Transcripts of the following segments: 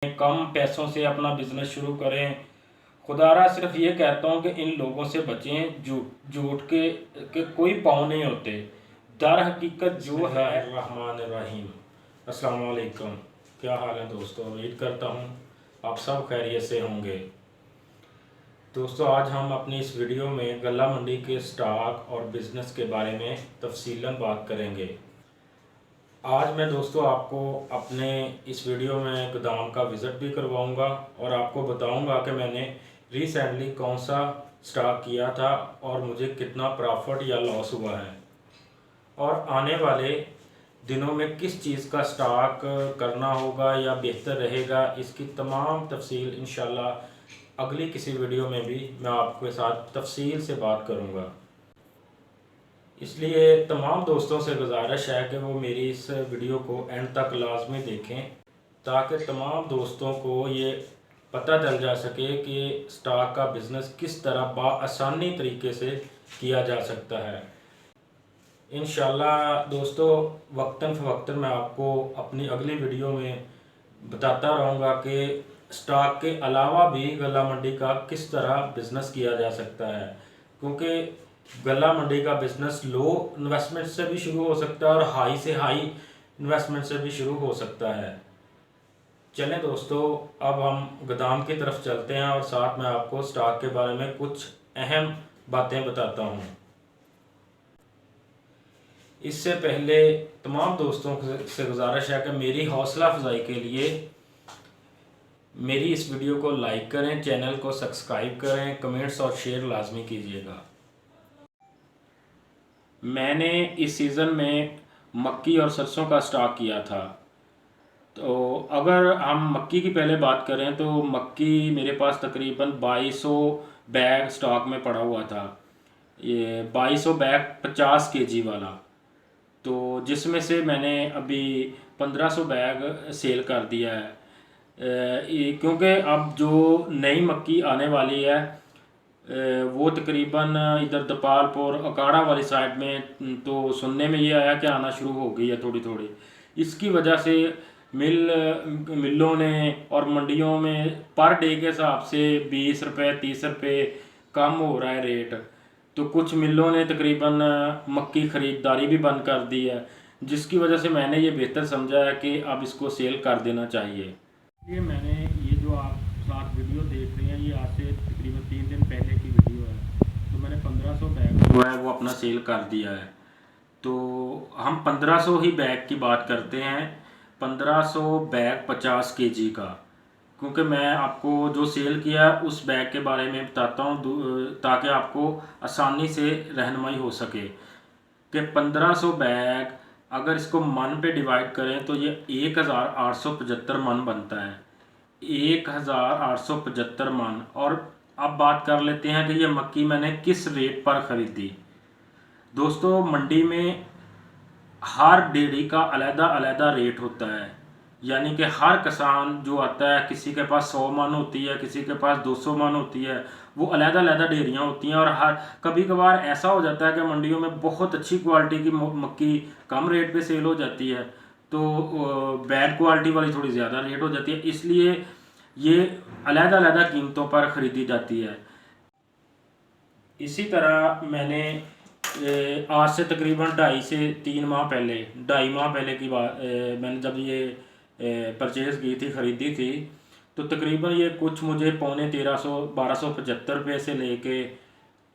कम पैसों से अपना बिजनेस शुरू करें। खुदारा सिर्फ ये कहता हूँ कि इन लोगों से बचें झूठ झूठ के कोई पाँव नहीं होते। दर हकीकत जो है रहमान रहीम। अस्सलाम वालेकुम, क्या हाल है दोस्तों? उम्मीद करता हूँ आप सब खैरियत से होंगे। दोस्तों, आज हम अपनी इस वीडियो में गल्ला मंडी के स्टॉक और बिज़नेस के बारे में तफसीलन बात करेंगे। आज मैं दोस्तों आपको अपने इस वीडियो में गोदाम का विज़िट भी करवाऊंगा और आपको बताऊंगा कि मैंने रिसेंटली कौन सा स्टॉक किया था और मुझे कितना प्रॉफिट या लॉस हुआ है, और आने वाले दिनों में किस चीज़ का स्टॉक करना होगा या बेहतर रहेगा। इसकी तमाम तफसील इंशाल्लाह अगली किसी वीडियो में भी मैं आपके साथ तफसील से बात करूँगा। इसलिए तमाम दोस्तों से गुजारिश है कि वो मेरी इस वीडियो को एंड तक लाजमी देखें, ताकि तमाम दोस्तों को ये पता चल जा सके कि स्टॉक का बिज़नेस किस तरह बआसानी तरीके से किया जा सकता है। इंशाल्लाह दोस्तों, वक्तन फ़वक्तन मैं आपको अपनी अगली वीडियो में बताता रहूँगा कि स्टॉक के अलावा भी गल्ला मंडी का किस तरह बिज़नेस किया जा सकता है, क्योंकि गल्ला मंडी का बिज़नेस लो इन्वेस्टमेंट से भी शुरू हो सकता है और हाई से हाई इन्वेस्टमेंट से भी शुरू हो सकता है। चलें दोस्तों, अब हम गोदाम की तरफ चलते हैं और साथ में आपको स्टॉक के बारे में कुछ अहम बातें बताता हूँ। इससे पहले तमाम दोस्तों से गुजारिश है कि मेरी हौसला अफजाई के लिए मेरी इस वीडियो को लाइक करें, चैनल को सब्सक्राइब करें, कमेंट्स और शेयर लाजमी कीजिएगा। मैंने इस सीज़न में मक्की और सरसों का स्टॉक किया था। तो अगर हम मक्की की पहले बात करें तो मक्की मेरे पास तकरीबन 2200 बैग स्टॉक में पड़ा हुआ था। ये 2200 बैग 50 केजी वाला, तो जिसमें से मैंने अभी 1500 बैग सेल कर दिया है। क्योंकि अब जो नई मक्की आने वाली है वो तकरीबन इधर दपालपुर अकाड़ा वाली साइड में तो सुनने में ये आया कि आना शुरू हो गई है थोड़ी थोड़ी। इसकी वजह से मिलों ने और मंडियों में पर डे के हिसाब से 20 रुपये 30 रुपये कम हो रहा है रेट। तो कुछ मिलों ने तकरीबन मक्की ख़रीदारी भी बंद कर दी है, जिसकी वजह से मैंने ये बेहतर समझा है कि अब इसको सेल कर देना चाहिए। ये मैंने ये जो आप साथ वीडियो देख रहे हैं, ये आज से तकरीबन 3 दिन पहले की वीडियो है। तो मैंने 1500 बैग जो है वो अपना सेल कर दिया है। तो हम 1500 ही बैग की बात करते हैं, 1500 बैग 50 केजी का, क्योंकि मैं आपको जो सेल किया उस बैग के बारे में बताता हूँ ताकि आपको आसानी से रहनुमाई हो सके कि 1500 बैग अगर इसको मन पे डिवाइड करें तो ये 1875 मन बनता है। 1875 मन। और अब बात कर लेते हैं कि ये मक्की मैंने किस रेट पर ख़रीदी। दोस्तों, मंडी में हर डेयरी का अलग अलग रेट होता है, यानी कि हर किसान जो आता है, किसी के पास 100 मन होती है, किसी के पास 200 मन होती है, वो अलग अलग डेयरियाँ होती हैं। और हर कभी कभार ऐसा हो जाता है कि मंडियों में बहुत अच्छी क्वालिटी की मक्की कम रेट पे सेल हो जाती है, तो बैड क्वालिटी वाली थोड़ी ज़्यादा रेट हो जाती है। इसलिए ये अलग अलग कीमतों पर ख़रीदी जाती है। इसी तरह मैंने आज से तकरीबन 2.5 से 3 माह पहले, 2.5 माह पहले की बात, मैंने जब ये परचेज़ की थी, ख़रीदी थी, तो तकरीबन ये कुछ मुझे पौने 1275 रुपये से लेके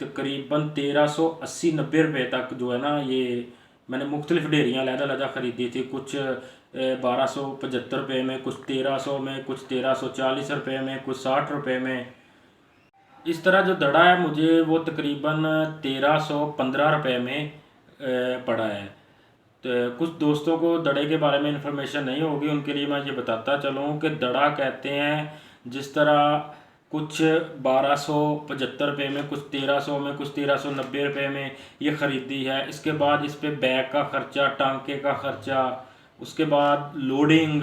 तकरीबन 1380-90 रुपये तक जो है ना, ये मैंने मुख्तलिफ़ डेयरियाँ अलग अलग ख़रीदी थी। कुछ 1275 रुपये में, कुछ 1300 में, कुछ 1340 रुपये में, कुछ 60 रुपये में। इस तरह जो दड़ा है मुझे वो तकरीबन 1315 रुपये में पड़ा है। तो कुछ दोस्तों को दड़े के बारे में इंफॉर्मेशन नहीं होगी, उनके लिए मैं ये बताता चलूँ कि दड़ा कहते हैं जिस तरह कुछ 1275 रुपये में, कुछ 1300 में, कुछ 1390 रुपये में ये ख़रीदी है। इसके बाद इस पर बैग का ख़र्चा, टांके का ख़र्चा, उसके बाद लोडिंग,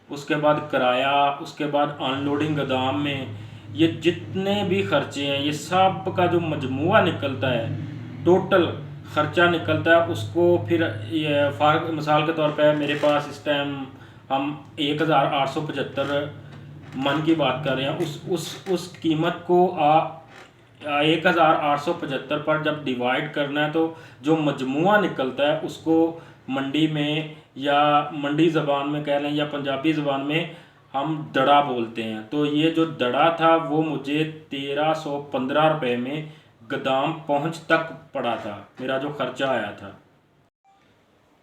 उसके बाद किराया, उसके बाद अनलोडिंग गोदाम में, ये जितने भी ख़र्चे हैं ये सब का जो मजमुआ निकलता है, टोटल ख़र्चा निकलता है, उसको फिर ये मिसाल के तौर पे मेरे पास इस टाइम हम 1875 मन की बात कर रहे हैं, उस कीमत को 1875 पर जब डिवाइड करना है तो जो मजमुआ निकलता है उसको मंडी में या मंडी ज़बान में कह लें या पंजाबी ज़बान में हम दड़ा बोलते हैं। तो ये जो दड़ा था वो मुझे 1315 रुपये में गोदाम पहुंच तक पड़ा था, मेरा जो खर्चा आया था।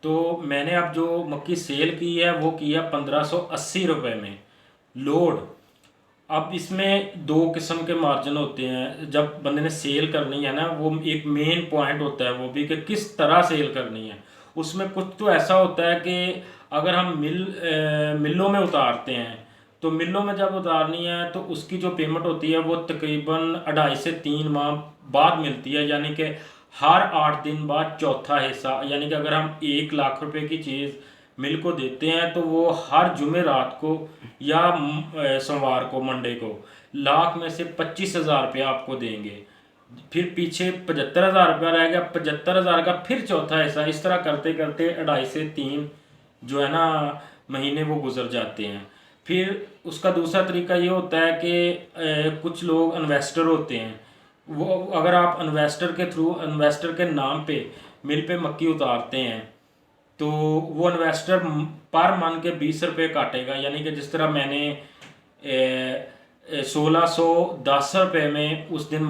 तो मैंने अब जो मक्की सेल की है वो की है 1580 रुपये में लोड। अब इसमें दो किस्म के मार्जिन होते हैं जब बंदे ने सेल करनी है ना, वो एक मेन पॉइंट होता है वो भी कि किस तरह सेल करनी है। उसमें कुछ तो ऐसा होता है कि अगर हम मिलों में उतारते हैं तो मिलों में जब उतारनी है तो उसकी जो पेमेंट होती है वो तकरीबन 2.5 से 3 माह बाद मिलती है, यानी कि हर 8 दिन बाद चौथा हिस्सा। यानी कि अगर हम 1 लाख रुपए की चीज़ मिल को देते हैं तो वो हर जुमे रात को या सोमवार को मंडे को लाख में से 25,000 रुपया आपको देंगे। फिर पीछे 75,000 रुपया रहेगा, 75,000 का फिर चौथा हिस्सा। इस तरह करते करते 2.5 से 3 जो है ना महीने वो गुजर जाते हैं। फिर उसका दूसरा तरीका ये होता है कि कुछ लोग इन्वेस्टर होते हैं, वो अगर आप इन्वेस्टर के थ्रू इन्वेस्टर के नाम पे मिल पे मक्की उतारते हैं तो वो इन्वेस्टर पर मन के 20 रुपये काटेगा। यानी कि जिस तरह मैंने 1610 रुपये में उस दिन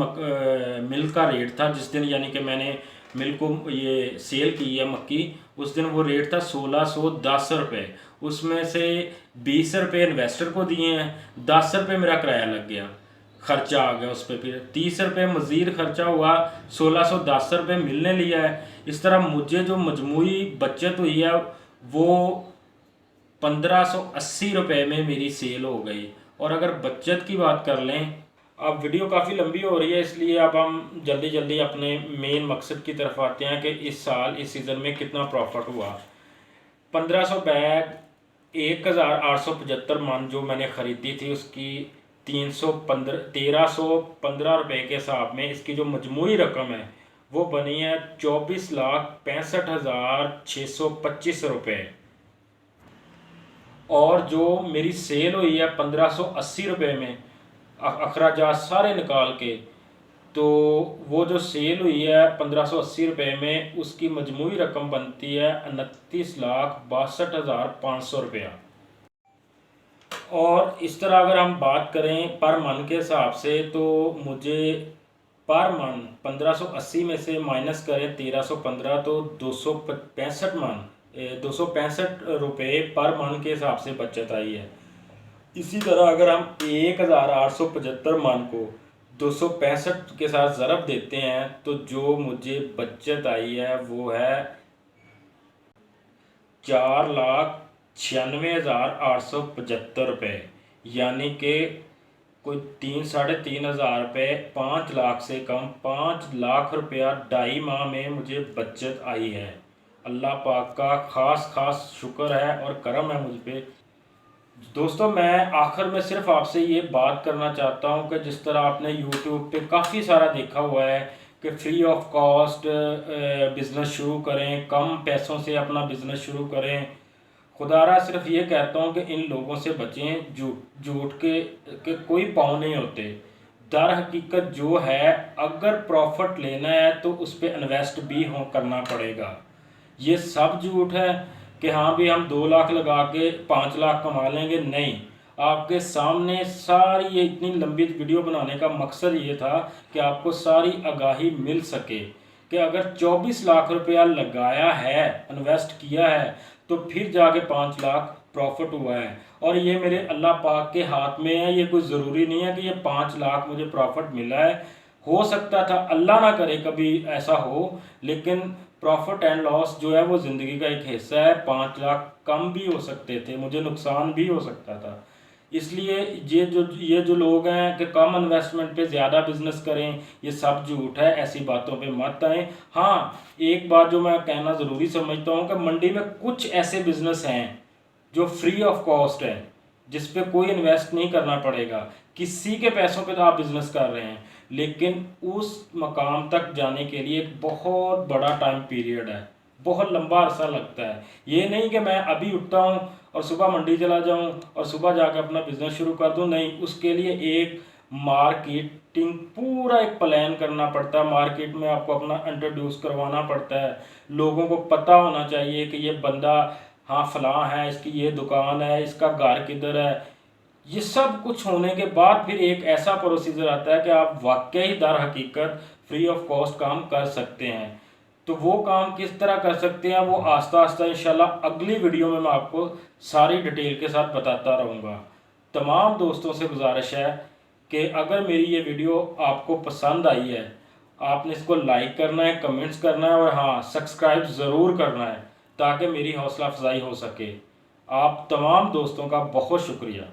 मिल का रेट था जिस दिन, यानी कि मैंने मिल को ये सेल की है मक्की, उस दिन वो रेट था 1610 रुपये। उसमें से 20 रुपये इन्वेस्टर को दिए हैं, 10 रुपये मेरा किराया लग गया, खर्चा आ गया उस पर, फिर 30 रुपये मज़ीद खर्चा हुआ, 1610 रुपये मिलने लिया है। इस तरह मुझे जो मजमूई बचत हुई है वो 1580 रुपये में मेरी सेल हो गई। और अगर बचत की बात कर लें, अब वीडियो काफ़ी लंबी हो रही है इसलिए अब हम जल्दी जल्दी अपने मेन मकसद की तरफ आते हैं कि इस साल इस सीज़न में कितना प्रॉफिट हुआ। 1500 बैग 1875 मन जो मैंने ख़रीदी थी उसकी 1315 रुपये के हिसाब में इसकी जो मजमूई रकम है वो बनी है 24,65,625 रुपये। और जो मेरी सेल हुई है 1580 रुपये में अखराजात सारे निकाल के, तो वो जो सेल हुई है 1580 रुपये में उसकी मजमूई रकम बनती है 29,62,500 रुपया। और इस तरह अगर हम बात करें पर मन के हिसाब से तो मुझे पर मन 1580 में से माइनस करें 1315 तो 265 रुपये पर मन के हिसाब से बचत आई है। इसी तरह अगर हम 1875 मन को 265 के साथ ज़रब देते हैं तो जो मुझे बचत आई है वो है 4,96,875 रुपये। यानी कि कोई 3-3.5 हज़ार रुपये, 5 लाख से कम, 5 लाख रुपया 2.5 माह में मुझे बचत आई है। अल्लाह पाक का ख़ास शुक्र है और करम है मुझ पर। दोस्तों मैं आखिर में सिर्फ आपसे ये बात करना चाहता हूँ कि जिस तरह आपने यूट्यूब पे काफ़ी सारा देखा हुआ है कि फ्री ऑफ कॉस्ट बिज़नेस शुरू करें, कम पैसों से अपना बिज़नेस शुरू करें। खुदारा सिर्फ ये कहता हूँ कि इन लोगों से बचें, झूठ के कोई पाँव नहीं होते। दर हकीकत जो है अगर प्रॉफिट लेना है तो उस पर इन्वेस्ट भी करना पड़ेगा। ये सब झूठ है कि हाँ भी हम 2 लाख लगा के 5 लाख कमा लेंगे, नहीं। आपके सामने सारी ये इतनी लंबी वीडियो बनाने का मकसद ये था कि आपको सारी आगाही मिल सके कि अगर 24 लाख रुपया लगाया है, इन्वेस्ट किया है, तो फिर जाके 5 लाख प्रॉफिट हुआ है। और ये मेरे अल्लाह पाक के हाथ में है। ये कोई ज़रूरी नहीं है कि ये 5 लाख मुझे प्रॉफिट मिला है, हो सकता था, अल्लाह ना करे कभी ऐसा हो, लेकिन प्रॉफिट एंड लॉस जो है वो ज़िंदगी का एक हिस्सा है। 5 लाख कम भी हो सकते थे, मुझे नुकसान भी हो सकता था। इसलिए ये जो लोग हैं कि कम इन्वेस्टमेंट पे ज़्यादा बिजनेस करें, ये सब झूठ है। ऐसी बातों पे मत आएँ। हाँ, एक बात जो मैं कहना ज़रूरी समझता हूँ कि मंडी में कुछ ऐसे बिजनेस हैं जो फ्री ऑफ कॉस्ट है, जिस पे कोई इन्वेस्ट नहीं करना पड़ेगा, किसी के पैसों पे तो आप बिज़नेस कर रहे हैं, लेकिन उस मकाम तक जाने के लिए एक बहुत बड़ा टाइम पीरियड है। बहुत लंबा अरसा लगता है। ये नहीं कि मैं अभी उठता हूँ और सुबह मंडी चला जाऊँ और सुबह जाकर अपना बिज़नेस शुरू कर दूँ, नहीं, उसके लिए एक मार्केटिंग पूरा एक प्लान करना पड़ता है। मार्केट में आपको अपना इंट्रोड्यूस करवाना पड़ता है, लोगों को पता होना चाहिए कि ये बंदा हाँ फलां है, इसकी ये दुकान है, इसका घर किधर है। ये सब कुछ होने के बाद फिर एक ऐसा प्रोसीजर आता है कि आप वाकई दर हकीकत फ्री ऑफ कॉस्ट काम कर सकते हैं। तो वो काम किस तरह कर सकते हैं वो आस्ता आस्ता इंशाल्लाह अगली वीडियो में मैं आपको सारी डिटेल के साथ बताता रहूँगा। तमाम दोस्तों से गुजारिश है कि अगर मेरी ये वीडियो आपको पसंद आई है, आपने इसको लाइक करना है, कमेंट्स करना है और हाँ सब्सक्राइब ज़रूर करना है ताकि मेरी हौसला अफजाई हो सके। आप तमाम दोस्तों का बहुत शुक्रिया।